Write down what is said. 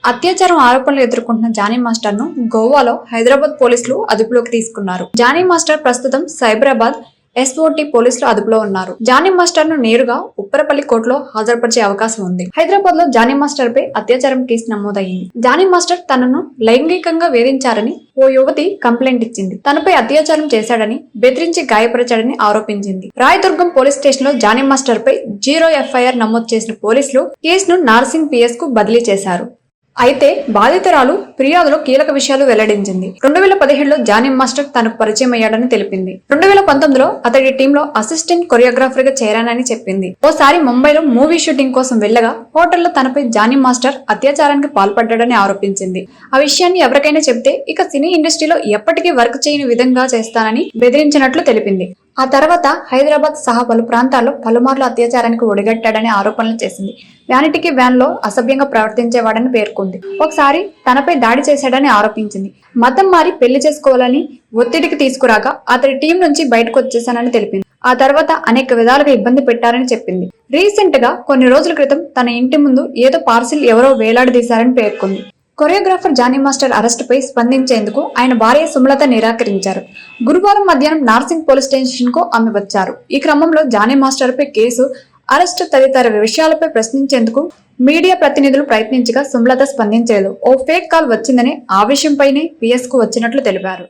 అత్యాచారం ఆరోపణలు ఎదుర్కొంటున్న జానీ మాస్టర్ ను గోవాలో హైదరాబాద్ పోలీసులు అదుపులోకి తీసుకున్నారు. జానీ మాస్టర్ ప్రస్తుతం సైబరాబాద్ ఎస్ఓటీ పోలీసులు అదుపులో ఉన్నారు. జానీ మాస్టర్ ను నేరుగా ఉప్పరపల్లి కోర్టులో హాజరుపరిచే అవకాశం ఉంది. హైదరాబాద్ లో జానీ మాస్టర్ పై అత్యాచారం కేసు నమోదయ్యింది. జానీ మాస్టర్ తనను లైంగికంగా వేధించారని ఓ యువతి కంప్లైంట్ ఇచ్చింది. తనపై అత్యాచారం చేశాడని, బెదిరించి గాయపరిచాడని ఆరోపించింది. రాయదుర్గం పోలీస్ స్టేషన్ లో జానీ మాస్టర్ పై 0 ఎఫ్ఐఆర్ నమోదు చేసిన పోలీసులు కేసును నార్సింగ్ పిఎస్ కు బదిలీ చేశారు. అయితే బాధితురాలు ఫిర్యాదులో కీలక విషయాలు వెల్లడించింది. 2017లో జానీ మాస్టర్ తనకు పరిచయం అయ్యాడని తెలిపింది. 2019లో అతడి టీంలో అసిస్టెంట్ కొరియోగ్రాఫర్ గా చేరానని చెప్పింది. ఓసారి ముంబైలో మూవీ షూటింగ్ కోసం వెళ్లగా హోటల్లో తనపై జానీ మాస్టర్ అత్యాచారానికి పాల్పడ్డాడని ఆరోపించింది. ఆ విషయాన్ని ఎవరికైనా చెబితే ఇక సినీ ఇండస్ట్రీలో ఎప్పటికీ వర్క్ చేయని విధంగా చేస్తానని బెదిరించినట్లు తెలిపింది. ఆ తర్వాత హైదరాబాద్ సహా పలు ప్రాంతాల్లో పలుమార్లు అత్యాచారానికి ఒడిగట్టాడని ఆరోపణలు చేసింది. వ్యానిటీకి వ్యాన్ లో అసభ్యంగా ప్రవర్తించేవాడని పేర్కొంది. ఒకసారి తనపై దాడి చేశాడని ఆరోపించింది. మతం మారి పెళ్లి చేసుకోవాలని ఒత్తిడికి తీసుకురాగా అతడి టీం నుంచి బయటకు వచ్చేశానని తెలిపింది. ఆ తర్వాత అనేక విధాలుగా ఇబ్బంది పెట్టారని చెప్పింది. రీసెంట్ గా కొన్ని రోజుల క్రితం తన ఇంటి ముందు ఏదో పార్సిల్ ఎవరో వేలాడదీశారని పేర్కొంది. కొరియోగ్రాఫర్ జానీ మాస్టర్ అరెస్టుపై స్పందించేందుకు ఆయన భార్య సుమలత నిరాకరించారు. గురువారం మధ్యాహ్నం నార్సింగ్ పోలీస్ స్టేషన్ కు ఆమె వచ్చారు. ఈ క్రమంలో జానీ మాస్టర్ పై కేసు, అరెస్టు తదితర విషయాలపై ప్రశ్నించేందుకు మీడియా ప్రతినిధులు ప్రయత్నించగా సుమలత స్పందించలేదు. ఓ ఫేక్ కాల్ వచ్చిందని ఆ విషయంపైనే పిఎస్ కు వచ్చినట్లు తెలిపారు.